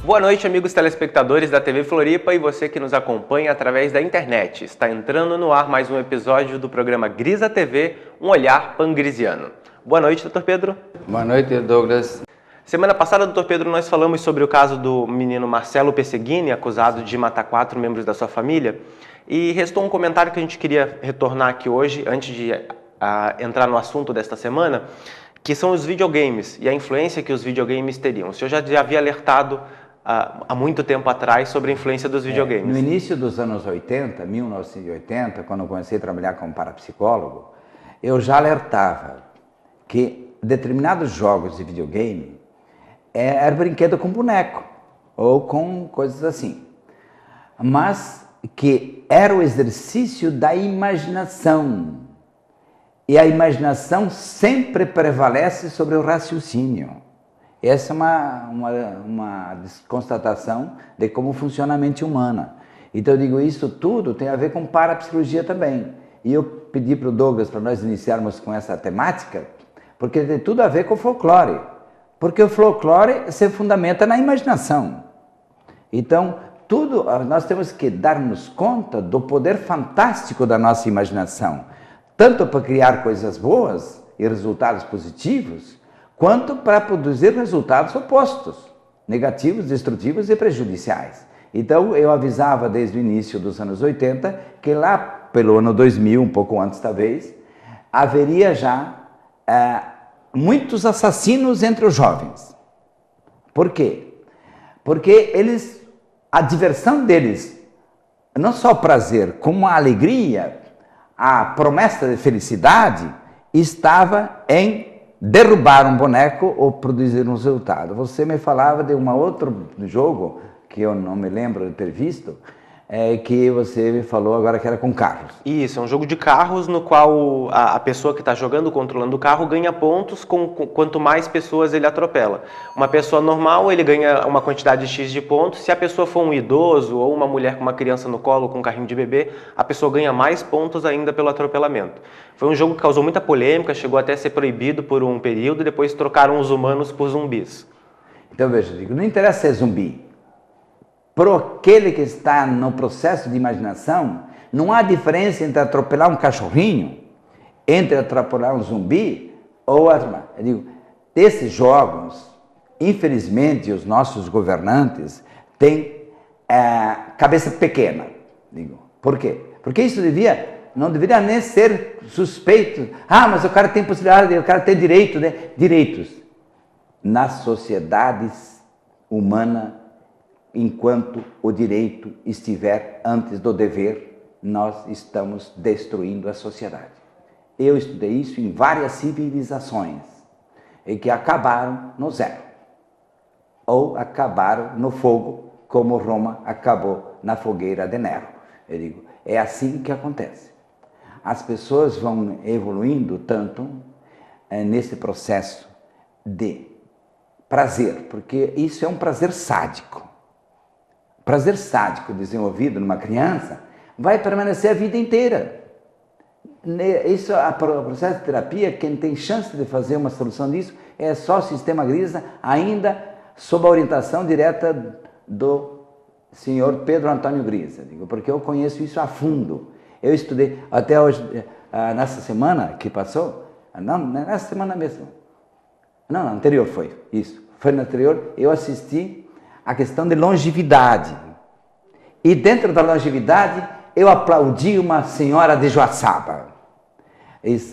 Boa noite, amigos telespectadores da TV Floripa e você que nos acompanha através da internet. Está entrando no ar mais um episódio do programa Grisa TV, um olhar pangrisiano. Boa noite, doutor Pedro. Boa noite, Douglas. Semana passada, doutor Pedro, nós falamos sobre o caso do menino Marcelo Pesseguini, acusado de matar 4 membros da sua família. E restou um comentário que a gente queria retornar aqui hoje, antes de entrar no assunto desta semana, que são os videogames e a influência que os videogames teriam. O senhor já havia alertado há muito tempo atrás sobre a influência dos videogames. No início dos anos 80, 1980, quando eu comecei a trabalhar como parapsicólogo, eu já alertava que determinados jogos de videogame eram brinquedo com boneco ou com coisas assim, mas que era o exercício da imaginação. E a imaginação sempre prevalece sobre o raciocínio. Essa é uma constatação de como funciona a mente humana. Então eu digo, isso tudo tem a ver com parapsicologia também. E eu pedi para o Douglas para nós iniciarmos com essa temática, porque tem tudo a ver com o folclore. Porque o folclore se fundamenta na imaginação. Então, nós temos que darmos conta do poder fantástico da nossa imaginação, tanto para criar coisas boas e resultados positivos, quanto para produzir resultados opostos, negativos, destrutivos e prejudiciais. Então, eu avisava desde o início dos anos 80 que lá pelo ano 2000, um pouco antes talvez, haveria já muitos assassinos entre os jovens. Por quê? Porque a diversão deles, não só o prazer, como a alegria, a promessa de felicidade, estava em derrubar um boneco ou produzir um resultado. Você me falava de um outro jogo, que eu não me lembro de ter visto, que você me falou agora que era com carros. Isso, é um jogo de carros no qual a pessoa que está jogando, controlando o carro, ganha pontos quanto mais pessoas ele atropela. Uma pessoa normal, ele ganha uma quantidade X de pontos. Se a pessoa for um idoso ou uma mulher com uma criança no colo, com um carrinho de bebê, a pessoa ganha mais pontos ainda pelo atropelamento. Foi um jogo que causou muita polêmica, chegou até a ser proibido por um período e depois trocaram os humanos por zumbis. Então veja, não interessa ser zumbi. Para aquele que está no processo de imaginação, não há diferença entre atropelar um cachorrinho, entre atropelar um zumbi ou atropelar. Eu digo, desses jogos, infelizmente, os nossos governantes têm cabeça pequena. Digo, por quê? Porque isso não deveria nem ser suspeito. Mas o cara tem possibilidade, o cara tem direito, né? Direitos. Nas sociedades humanas, enquanto o direito estiver antes do dever, nós estamos destruindo a sociedade. Eu estudei isso em várias civilizações e que acabaram no zero ou acabaram no fogo, como Roma acabou na fogueira de Nero. Eu digo, é assim que acontece. As pessoas vão evoluindo tanto nesse processo de prazer, porque isso é um prazer sádico. Prazer sádico desenvolvido numa criança vai permanecer a vida inteira. Isso, o processo de terapia, quem tem chance de fazer uma solução disso é só o sistema Grisa, ainda sob a orientação direta do senhor Pedro Antônio Grisa, porque eu conheço isso a fundo. Eu estudei até hoje, nessa semana que passou, não, nessa semana mesmo, não, anterior foi na anterior, eu assisti a questão de longevidade. E dentro da longevidade, eu aplaudi uma senhora de Joaçaba.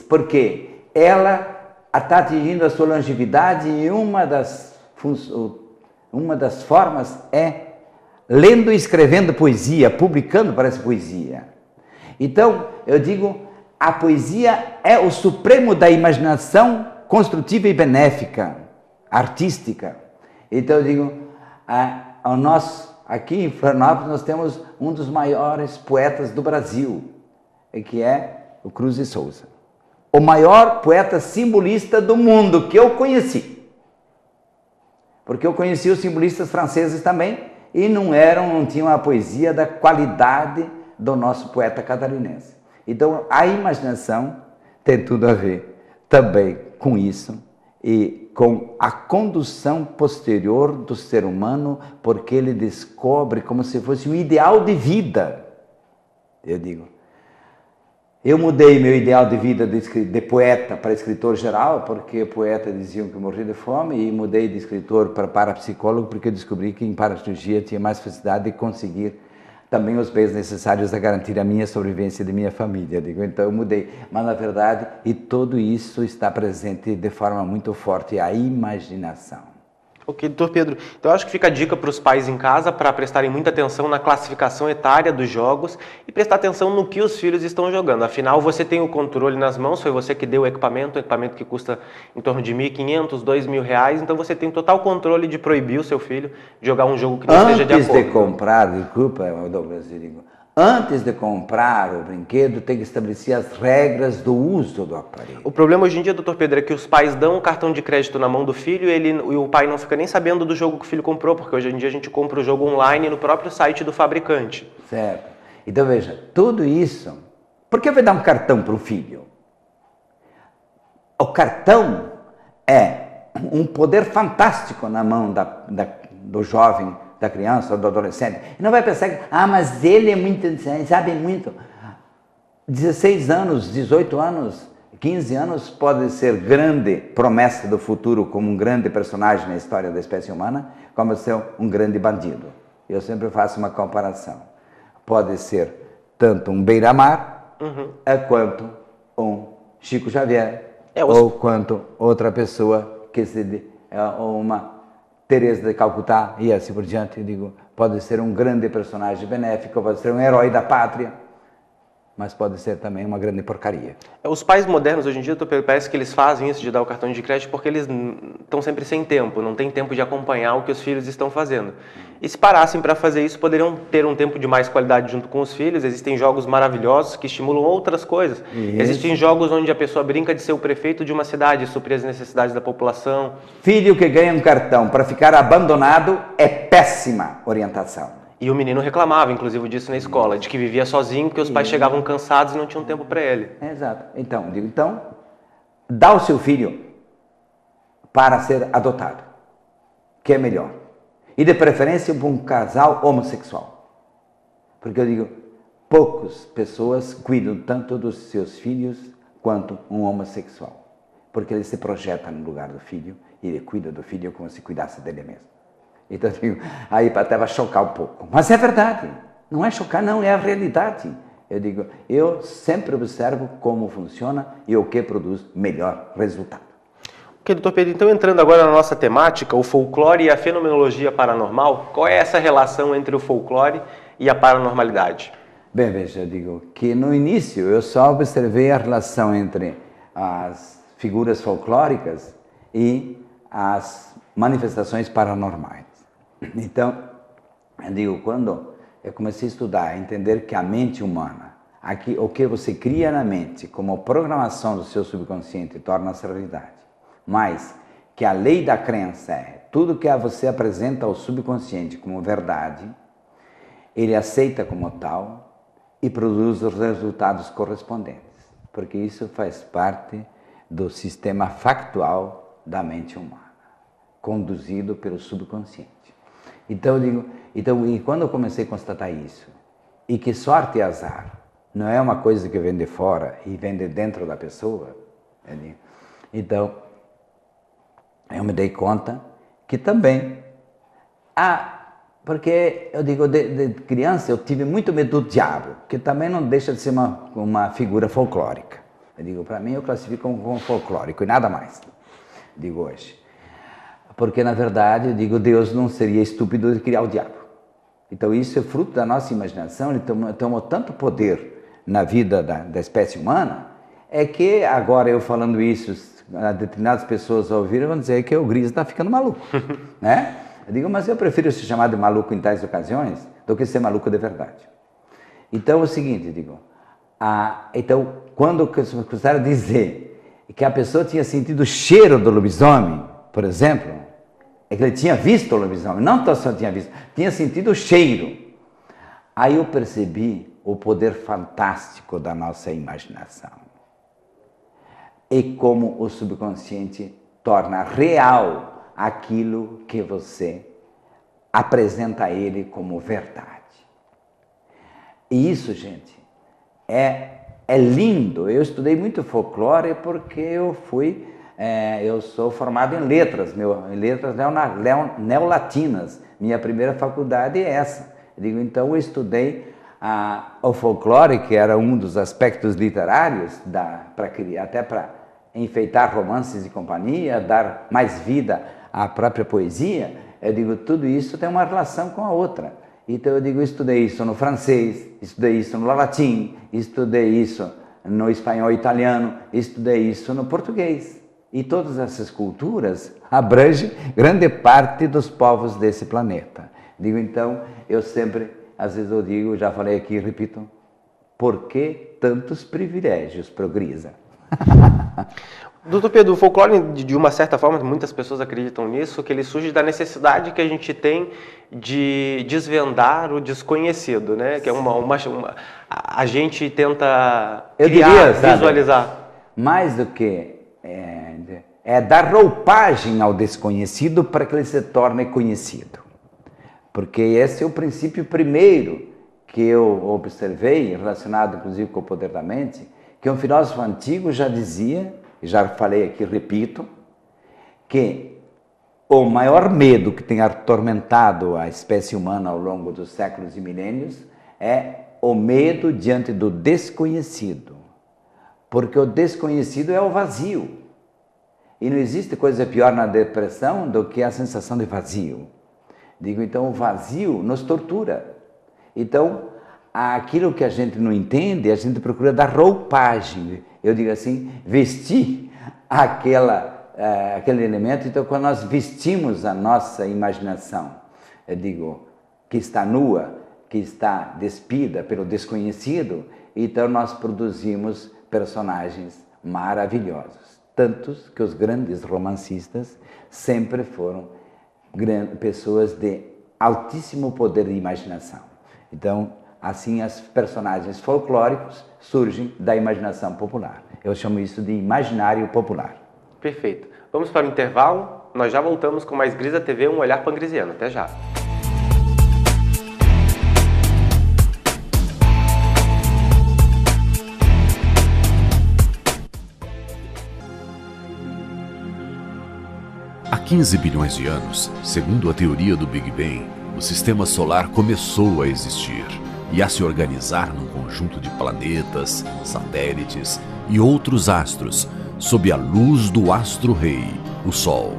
Porque ela está atingindo a sua longevidade e uma das formas é lendo e escrevendo poesia, publicando para essa poesia. Então, eu digo, a poesia é o supremo da imaginação construtiva e benéfica, artística. Então, eu digo, aqui em Florianópolis nós temos um dos maiores poetas do Brasil, que é o Cruz de Souza. O maior poeta simbolista do mundo que eu conheci. Porque eu conheci os simbolistas franceses também e não tinham a poesia da qualidade do nosso poeta catarinense. Então a imaginação tem tudo a ver também com isso e com a condução posterior do ser humano, porque ele descobre como se fosse um ideal de vida. Eu digo, eu mudei meu ideal de vida de poeta para escritor geral, porque poeta diziam que eu morria de fome, e mudei de escritor para parapsicólogo, porque eu descobri que em parapsicologia tinha mais facilidade de conseguir também os bens necessários a garantir a minha sobrevivência de minha família. Digo, então eu mudei. Mas na verdade, e tudo isso está presente de forma muito forte, a imaginação. Ok, doutor Pedro. Então eu acho que fica a dica para os pais em casa para prestarem muita atenção na classificação etária dos jogos e prestar atenção no que os filhos estão jogando. Afinal, você tem o controle nas mãos, foi você que deu o equipamento que custa em torno de R$ 1.500, R$ 2.000, então você tem total controle de proibir o seu filho de jogar um jogo que não esteja de acordo. Antes de comprar, desculpa, Douglas, antes de comprar o brinquedo, tem que estabelecer as regras do uso do aparelho. O problema hoje em dia, doutor Pedro, é que os pais dão o cartão de crédito na mão do filho e o pai não fica nem sabendo do jogo que o filho comprou, porque hoje em dia a gente compra o jogo online no próprio site do fabricante. Certo. Então veja, tudo isso, por que vai dar um cartão para o filho? O cartão é um poder fantástico na mão do jovem, da criança ou do adolescente. E não vai pensar que, mas ele é muito, sabe muito. 16 anos, 18 anos, 15 anos pode ser grande promessa do futuro como um grande personagem na história da espécie humana, como ser um grande bandido. Eu sempre faço uma comparação. Pode ser tanto um Beira-Mar, quanto um Chico Xavier, ou quanto outra pessoa que ou uma Teresa de Calcutá e assim por diante. Eu digo, pode ser um grande personagem benéfico, pode ser um herói da pátria, mas pode ser também uma grande porcaria. Os pais modernos hoje em dia, parece que eles fazem isso de dar o cartão de crédito porque eles estão sempre sem tempo, não tem tempo de acompanhar o que os filhos estão fazendo. E se parassem para fazer isso, poderiam ter um tempo de mais qualidade junto com os filhos. Existem jogos maravilhosos que estimulam outras coisas. Isso. Existem jogos onde a pessoa brinca de ser o prefeito de uma cidade, suprir as necessidades da população. Filho que ganha um cartão para ficar abandonado é péssima orientação. E o menino reclamava, inclusive, disso na escola, de que vivia sozinho, porque os pais chegavam cansados e não tinham tempo para ele. Exato. Então, dá o seu filho para ser adotado, que é melhor. E de preferência para um casal homossexual. Porque eu digo, poucas pessoas cuidam tanto dos seus filhos quanto um homossexual. Porque ele se projeta no lugar do filho e ele cuida do filho como se cuidasse dele mesmo. Então, aí até vai chocar um pouco. Mas é verdade. Não é chocar, não, é a realidade. Eu digo, eu sempre observo como funciona e o que produz melhor resultado. Ok, doutor Pedro, então entrando agora na nossa temática, o folclore e a fenomenologia paranormal, qual é essa relação entre o folclore e a paranormalidade? Bem, veja, eu digo que no início eu só observei a relação entre as figuras folclóricas e as manifestações paranormais. Então, eu digo, quando eu comecei a estudar, a entender que a mente humana, o que você cria na mente como programação do seu subconsciente torna-se realidade, mas que a lei da crença é tudo que você apresenta ao subconsciente como verdade, ele aceita como tal e produz os resultados correspondentes, porque isso faz parte do sistema factual da mente humana, conduzido pelo subconsciente. Então eu digo, e quando eu comecei a constatar isso, e que sorte e azar não é uma coisa que vem de fora e vem de dentro da pessoa, então eu me dei conta que também porque eu digo, de criança eu tive muito medo do diabo, que também não deixa de ser uma figura folclórica. Eu digo, para mim eu classifico como folclórico e nada mais, digo hoje. Porque, na verdade, eu digo, Deus não seria estúpido de criar o diabo. Então, isso é fruto da nossa imaginação, ele tomou tanto poder na vida da espécie humana, é que agora eu falando isso, determinadas pessoas ouviram vão dizer que o Gris está ficando maluco, né? Eu digo, mas eu prefiro ser chamado de maluco em tais ocasiões do que ser maluco de verdade. Então, é o seguinte, eu digo, então, quando começaram a dizer que a pessoa tinha sentido o cheiro do lobisomem, por exemplo, é que ele tinha visto o lobisomem, não só tinha visto, tinha sentido o cheiro. Aí eu percebi o poder fantástico da nossa imaginação. E como o subconsciente torna real aquilo que você apresenta a ele como verdade. E isso, gente, é lindo. Eu estudei muito folclore porque eu sou formado em letras, em letras neolatinas. Minha primeira faculdade é essa. Então eu estudei o folclore, que era um dos aspectos literários, até para enfeitar romances e companhia, dar mais vida à própria poesia. Tudo isso tem uma relação com a outra. Então eu estudei isso no francês, estudei isso no latim, estudei isso no espanhol e italiano, estudei isso no português. E todas essas culturas abrangem grande parte dos povos desse planeta. Então, eu sempre, às vezes eu digo, já falei aqui e repito, por que tantos privilégios para o Grisa? Doutor Pedro, o folclore, de uma certa forma, muitas pessoas acreditam nisso, que ele surge da necessidade que a gente tem de desvendar o desconhecido, né? Que é a gente tenta visualizar. Mais do que dar roupagem ao desconhecido para que ele se torne conhecido. Porque esse é o princípio primeiro que eu observei, relacionado inclusive com o poder da mente, que um filósofo antigo já dizia, já falei aqui, repito, que o maior medo que tem atormentado a espécie humana ao longo dos séculos e milênios é o medo diante do desconhecido. Porque o desconhecido é o vazio. E não existe coisa pior na depressão do que a sensação de vazio. Então o vazio nos tortura. Então, aquilo que a gente não entende, a gente procura dar roupagem. Eu digo assim, vestir aquele elemento. Então, quando nós vestimos a nossa imaginação, que está nua, que está despida pelo desconhecido, então nós produzimos personagens maravilhosos. Tantos que os grandes romancistas sempre foram pessoas de altíssimo poder de imaginação. Então, assim, os personagens folclóricos surgem da imaginação popular. Eu chamo isso de imaginário popular. Perfeito. Vamos para o intervalo. Nós já voltamos com mais Grisa TV, um olhar pangrisiano. Até já. Há 15 bilhões de anos, segundo a teoria do Big Bang, o sistema solar começou a existir e a se organizar num conjunto de planetas, satélites e outros astros, sob a luz do astro-rei, o Sol.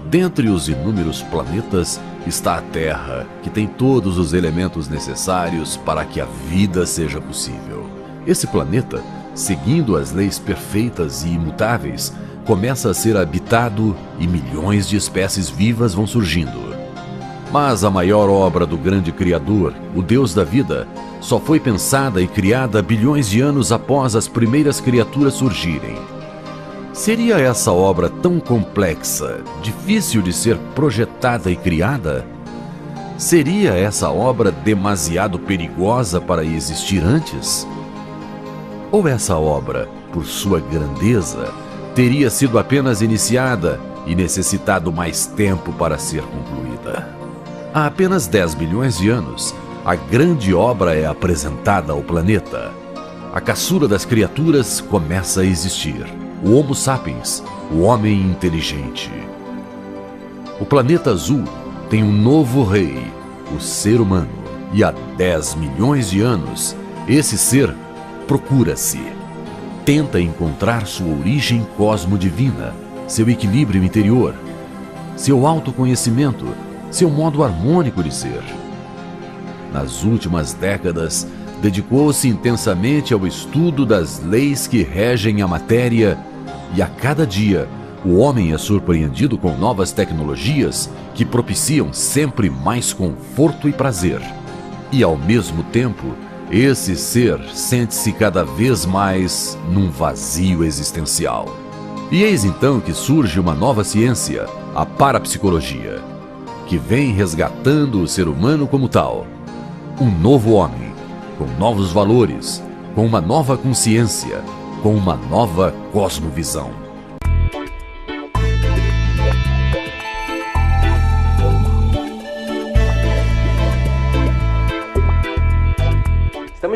Dentre os inúmeros planetas está a Terra, que tem todos os elementos necessários para que a vida seja possível. Esse planeta, seguindo as leis perfeitas e imutáveis, começa a ser habitado e milhões de espécies vivas vão surgindo. Mas a maior obra do grande Criador, o Deus da vida, só foi pensada e criada bilhões de anos após as primeiras criaturas surgirem. Seria essa obra tão complexa, difícil de ser projetada e criada? Seria essa obra demasiado perigosa para existir antes? Ou essa obra, por sua grandeza, teria sido apenas iniciada e necessitado mais tempo para ser concluída? Há apenas 10 bilhões de anos, a grande obra é apresentada ao planeta. A caçula das criaturas começa a existir. O Homo sapiens, o homem inteligente. O planeta azul tem um novo rei, o ser humano. E há 10 milhões de anos, esse ser procura-se. Tenta encontrar sua origem cosmodivina, seu equilíbrio interior, seu autoconhecimento, seu modo harmônico de ser. Nas últimas décadas, dedicou-se intensamente ao estudo das leis que regem a matéria e a cada dia o homem é surpreendido com novas tecnologias que propiciam sempre mais conforto e prazer. E ao mesmo tempo, esse ser sente-se cada vez mais num vazio existencial. E eis então que surge uma nova ciência, a parapsicologia, que vem resgatando o ser humano como tal. Um novo homem, com novos valores, com uma nova consciência, com uma nova cosmovisão.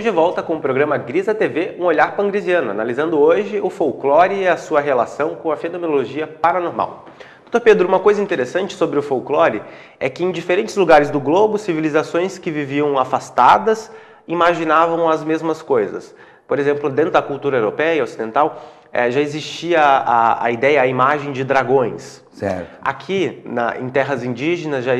de volta com o programa Grisa TV, um olhar pangrisiano, analisando hoje o folclore e a sua relação com a fenomenologia paranormal. Doutor Pedro, uma coisa interessante sobre o folclore é que em diferentes lugares do globo, civilizações que viviam afastadas imaginavam as mesmas coisas. Por exemplo, dentro da cultura europeia, ocidental, já existia a ideia, a imagem de dragões. Certo. Aqui, em terras indígenas, já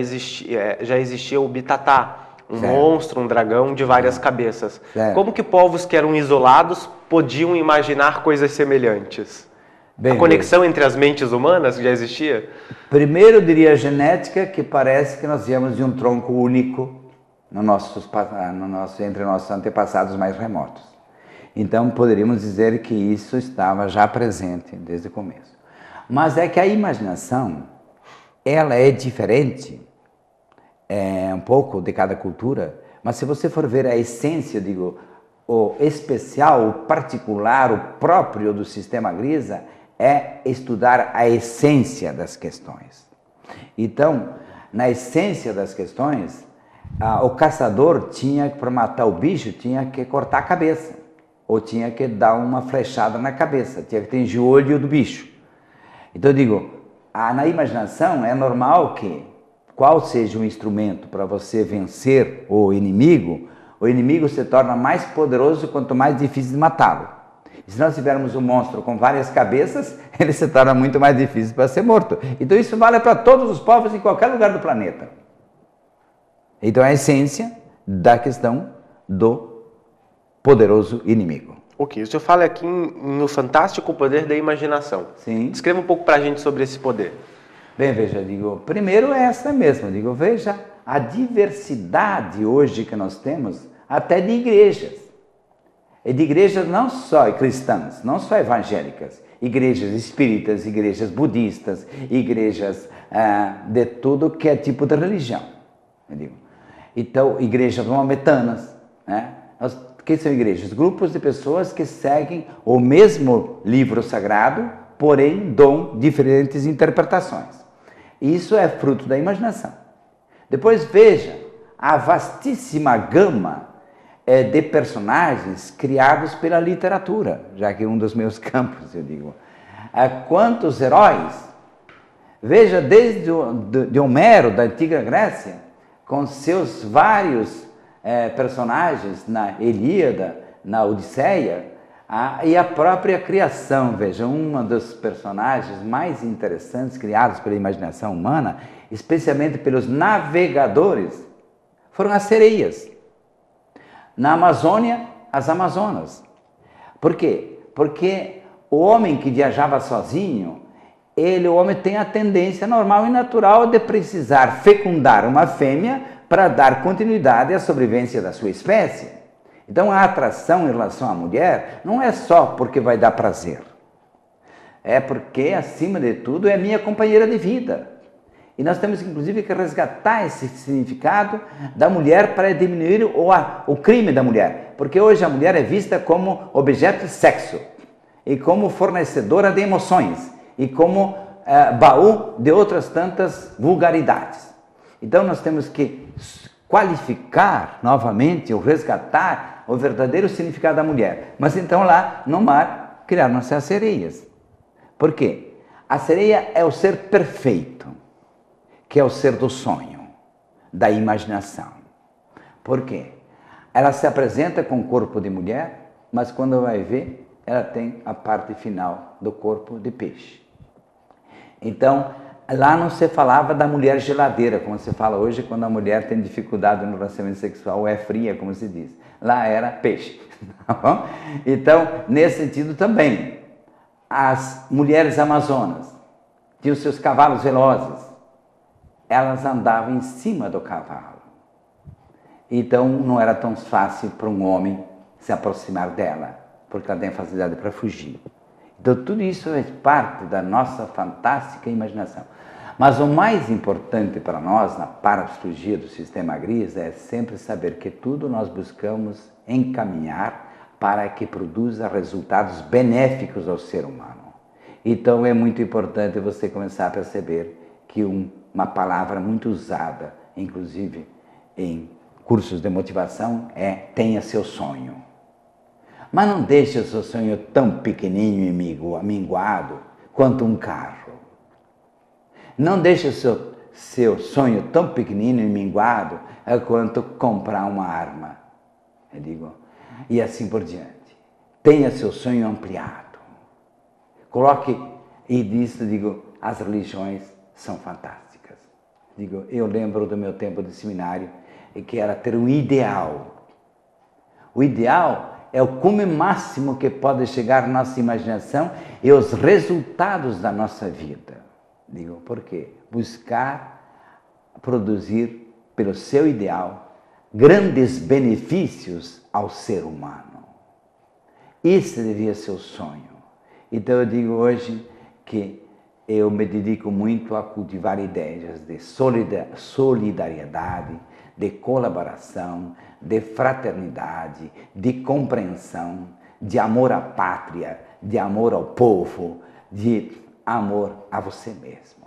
existia o bitatá, um certo. monstro, um dragão de várias cabeças. Certo. Como que povos que eram isolados podiam imaginar coisas semelhantes? Bem, a conexão entre as mentes humanas já existia? Primeiro, eu diria a genética, que parece que nós viemos de um tronco único entre nossos antepassados mais remotos. Então, poderíamos dizer que isso estava já presente desde o começo. Mas é que a imaginação, ela é diferente, um pouco de cada cultura, mas se você for ver a essência, o especial, o particular, o próprio do sistema Grisa, é estudar a essência das questões. Então, na essência das questões, o caçador tinha, para matar o bicho, tinha que cortar a cabeça, ou tinha que dar uma flechada na cabeça, tinha que atingir o olho do bicho. Então eu digo, na imaginação é normal que, qual seja o instrumento para você vencer o inimigo se torna mais poderoso quanto mais difícil de matá-lo. E se nós tivermos um monstro com várias cabeças, ele se torna muito mais difícil para ser morto. Então isso vale para todos os povos em qualquer lugar do planeta. Então é a essência da questão do poderoso inimigo. Ok, o senhor fala aqui no fantástico poder da imaginação. Sim. Descreva um pouco para a gente sobre esse poder. Bem, veja, primeiro é essa mesmo, veja a diversidade hoje que nós temos, até de igrejas. E de igrejas não só cristãs, não só evangélicas, igrejas espíritas, igrejas budistas, igrejas de tudo que é tipo de religião. Então, igrejas maometanas, né? Que são igrejas? Grupos de pessoas que seguem o mesmo livro sagrado, porém dão diferentes interpretações. Isso é fruto da imaginação. Depois veja a vastíssima gama de personagens criados pela literatura, já que é um dos meus campos, quantos heróis! Veja, desde de Homero, da antiga Grécia, com seus vários personagens na Ilíada, na Odisseia, e a própria criação. Veja, um dos personagens mais interessantes criados pela imaginação humana, especialmente pelos navegadores, foram as sereias. Na Amazônia, as Amazonas. Por quê? Porque o homem que viajava sozinho, o homem tem a tendência normal e natural de precisar fecundar uma fêmea para dar continuidade à sobrevivência da sua espécie. Então a atração em relação à mulher não é só porque vai dar prazer. É porque, acima de tudo, é minha companheira de vida. E nós temos, inclusive, que resgatar esse significado da mulher para diminuir o crime da mulher. Porque hoje a mulher é vista como objeto de sexo, e como fornecedora de emoções, e como baú de outras tantas vulgaridades. Então nós temos que qualificar novamente, ou resgatar o verdadeiro significado da mulher. Mas então lá no mar criaram-se as sereias. Por quê? A sereia é o ser perfeito, que é o ser do sonho, da imaginação. Por quê? Ela se apresenta com o corpo de mulher, mas quando vai ver, ela tem a parte final do corpo de peixe. Então, lá não se falava da mulher geladeira, como se fala hoje, quando a mulher tem dificuldade no relacionamento sexual, ou é fria, como se diz. Lá era peixe. Tá bom? Então, nesse sentido também, as mulheres amazonas tinham seus cavalos velozes. Elas andavam em cima do cavalo. Então, não era tão fácil para um homem se aproximar dela, porque ela tem facilidade para fugir. Então, tudo isso é parte da nossa fantástica imaginação. Mas o mais importante para nós, na parapsicologia do sistema Grisa, é sempre saber que tudo nós buscamos encaminhar para que produza resultados benéficos ao ser humano. Então, é muito importante você começar a perceber que uma palavra muito usada, inclusive em cursos de motivação tenha seu sonho. Mas não deixe o seu sonho tão pequenininho e minguado quanto um carro. Não deixe o seu sonho tão pequenino e minguado quanto comprar uma arma. Eu digo, e assim por diante. Tenha seu sonho ampliado. Coloque, e disso digo, as religiões são fantásticas. Digo, eu lembro do meu tempo de seminário, que era ter um ideal. O ideal é o cume máximo que pode chegar nossa imaginação e os resultados da nossa vida. Digo, por quê? Buscar produzir pelo seu ideal grandes benefícios ao ser humano. Esse devia ser o sonho. Então eu digo hoje que eu me dedico muito a cultivar ideias de solidariedade, de colaboração, de fraternidade, de compreensão, de amor à pátria, de amor ao povo, de amor a você mesmo.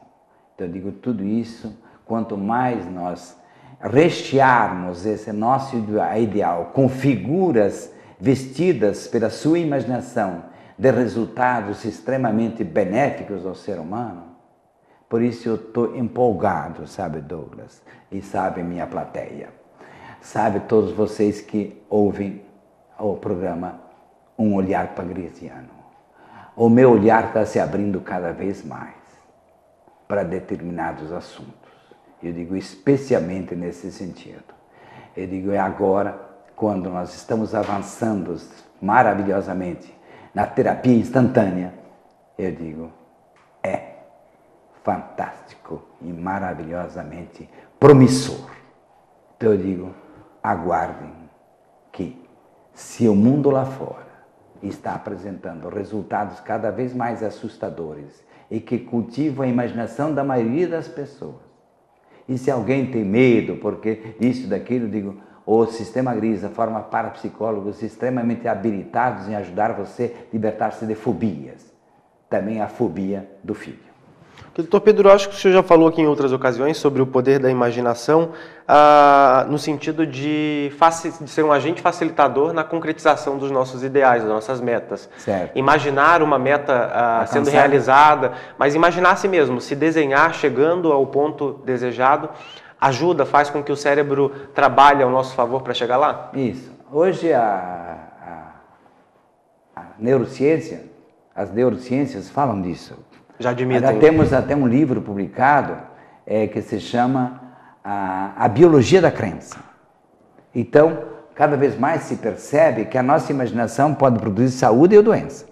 Então eu digo, tudo isso, quanto mais nós rechearmos esse nosso ideal com figuras vestidas pela sua imaginação de resultados extremamente benéficos ao ser humano, por isso eu estou empolgado, sabe, Douglas? E sabe minha plateia. Sabe todos vocês que ouvem o programa Um Olhar Pagrisiano. O meu olhar está se abrindo cada vez mais para determinados assuntos. Eu digo especialmente nesse sentido. Eu digo, é agora, quando nós estamos avançando maravilhosamente na terapia instantânea, eu digo, é fantástico e maravilhosamente promissor. Então eu digo, aguardem que, se o mundo lá fora está apresentando resultados cada vez mais assustadores e que cultivam a imaginação da maioria das pessoas, e se alguém tem medo porque isso, daquilo, digo, o Sistema Grisa forma parapsicólogos extremamente habilitados em ajudar você a libertar-se de fobias. Também a fobia do filho. Doutor Pedro, acho que o senhor já falou aqui em outras ocasiões sobre o poder da imaginação, no sentido de ser um agente facilitador na concretização dos nossos ideais, das nossas metas. Certo. Imaginar uma meta sendo realizada, mas imaginar a si mesmo, se desenhar, chegando ao ponto desejado, ajuda, faz com que o cérebro trabalhe ao nosso favor para chegar lá? Isso. Hoje a neurociência, as neurociências falam disso. Já admitem. Já temos até um livro publicado que se chama A Biologia da Crença. Então, cada vez mais se percebe que a nossa imaginação pode produzir saúde ou doença.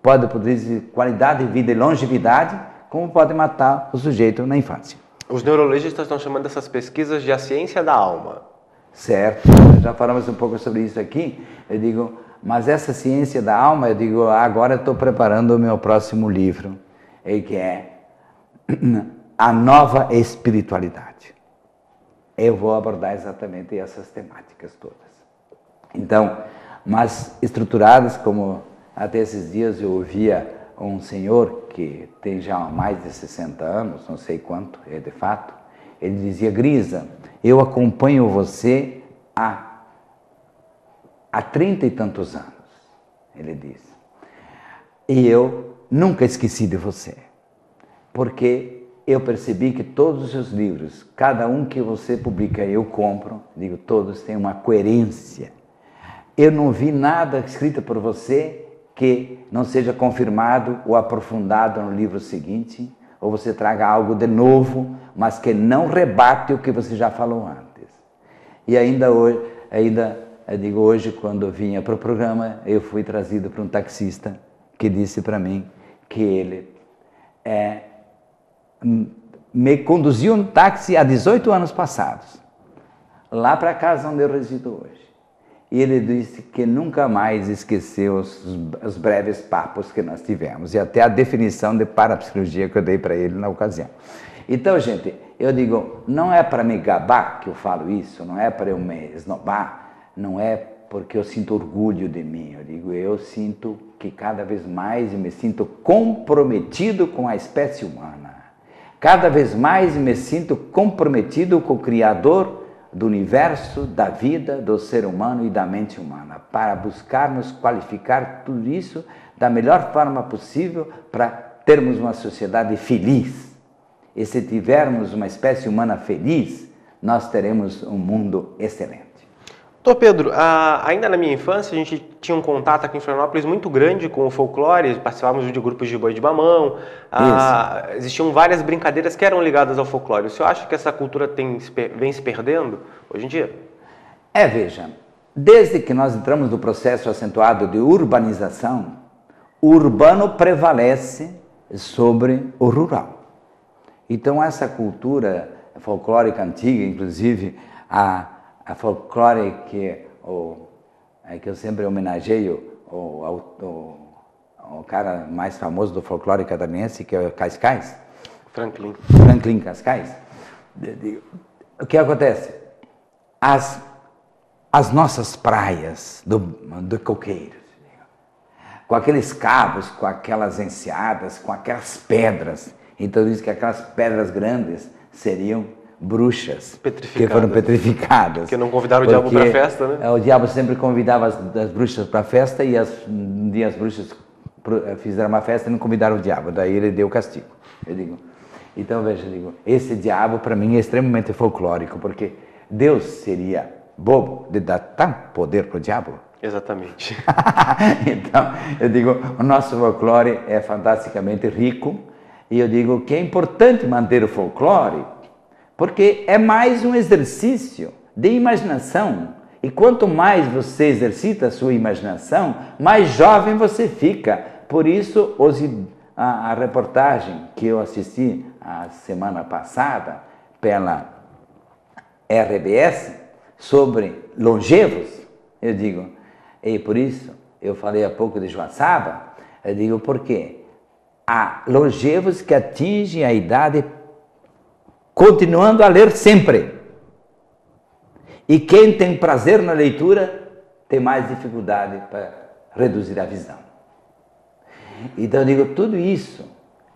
Pode produzir qualidade de vida e longevidade, como pode matar o sujeito na infância. Os neurologistas estão chamando essas pesquisas de a ciência da alma. Certo, já falamos um pouco sobre isso aqui. Eu digo, mas essa ciência da alma, eu digo, agora estou preparando o meu próximo livro, que é A Nova Espiritualidade. Eu vou abordar exatamente essas temáticas todas. Então, mas estruturadas como até esses dias eu ouvia um senhor que tem já mais de 60 anos, não sei quanto é de fato, ele dizia, Grisa, eu acompanho você há 30 e tantos anos, ele disse, e eu nunca esqueci de você, porque eu percebi que todos os seus livros, cada um que você publica eu compro, digo, todos têm uma coerência. Eu não vi nada escrito por você que não seja confirmado ou aprofundado no livro seguinte, ou você traga algo de novo, mas que não rebate o que você já falou antes. E ainda hoje, eu digo, hoje quando eu vinha para o programa, eu fui trazido por um taxista que disse para mim que ele me conduziu um táxi há 18 anos passados, lá para a casa onde eu resido hoje. E ele disse que nunca mais esqueceu os breves papos que nós tivemos e até a definição de parapsicologia que eu dei para ele na ocasião. Então, gente, eu digo, não é para me gabar que eu falo isso, não é para eu me esnobar, não é porque eu sinto orgulho de mim. Eu digo, eu sinto que cada vez mais eu me sinto comprometido com a espécie humana. Cada vez mais eu me sinto comprometido com o Criador do universo, da vida, do ser humano e da mente humana, para buscarmos qualificar tudo isso da melhor forma possível para termos uma sociedade feliz. E se tivermos uma espécie humana feliz, nós teremos um mundo excelente. Doutor Pedro, ainda na minha infância a gente tinha um contato aqui em Florianópolis muito grande com o folclore, participávamos de grupos de boi de mamão, existiam várias brincadeiras que eram ligadas ao folclore. O senhor acha que essa cultura vem se perdendo hoje em dia? Veja, desde que nós entramos no processo acentuado de urbanização, o urbano prevalece sobre o rural. Então essa cultura folclórica antiga, inclusive a folclore que eu sempre homenageio, o cara mais famoso do folclore catarinense, que é o Cascais. Franklin Cascais. O que acontece? As nossas praias do coqueiro, com aqueles cabos, com aquelas enseadas, com aquelas pedras. Então diz que aquelas pedras grandes seriam bruxas que foram petrificadas. Porque não convidaram o diabo para a festa, né? O diabo sempre convidava as bruxas para a festa e um dia as bruxas fizeram uma festa e não convidaram o diabo. Daí ele deu o castigo. Então veja, esse diabo para mim é extremamente folclórico, porque Deus seria bobo de dar tanto poder para o diabo? Exatamente. Então, o nosso folclore é fantasticamente rico e eu digo que é importante manter o folclore, porque é mais um exercício de imaginação. E quanto mais você exercita a sua imaginação, mais jovem você fica. Por isso, a reportagem que eu assisti a semana passada pela RBS sobre longevos, e por isso eu falei há pouco de Joaçaba, por quê? Há longevos que atingem a idade continuando a ler sempre. E quem tem prazer na leitura tem mais dificuldade para reduzir a visão. Então tudo isso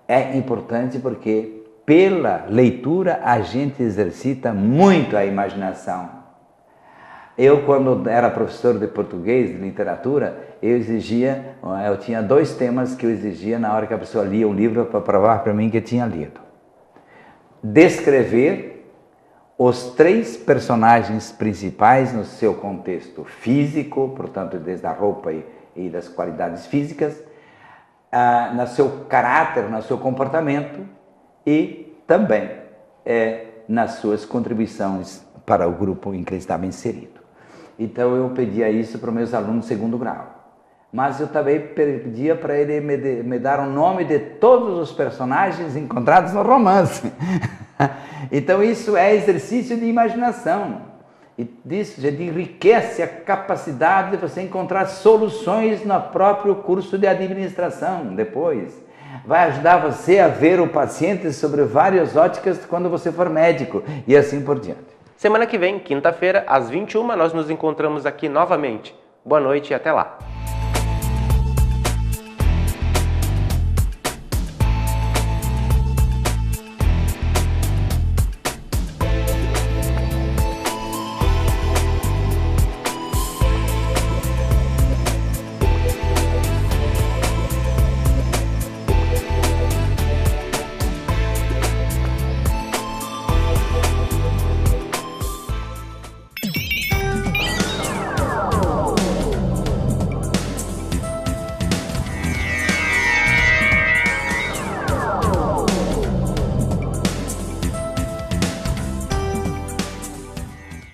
é importante porque pela leitura a gente exercita muito a imaginação. Eu, quando era professor de português, de literatura, eu tinha 2 temas que eu exigia na hora que a pessoa lia um livro para provar para mim que tinha lido. Descrever os 3 personagens principais no seu contexto físico, portanto, desde a roupa e das qualidades físicas, no seu caráter, no seu comportamento e também nas suas contribuições para o grupo em que ele estava inserido. Então eu pedia isso para os meus alunos de 2º grau. Mas eu também pedia para ele me dar o nome de todos os personagens encontrados no romance. Então isso é exercício de imaginação. E isso já enriquece a capacidade de você encontrar soluções no próprio curso de administração depois. Vai ajudar você a ver o paciente sobre várias óticas quando você for médico e assim por diante. Semana que vem, quinta-feira, às 21h, nós nos encontramos aqui novamente. Boa noite e até lá.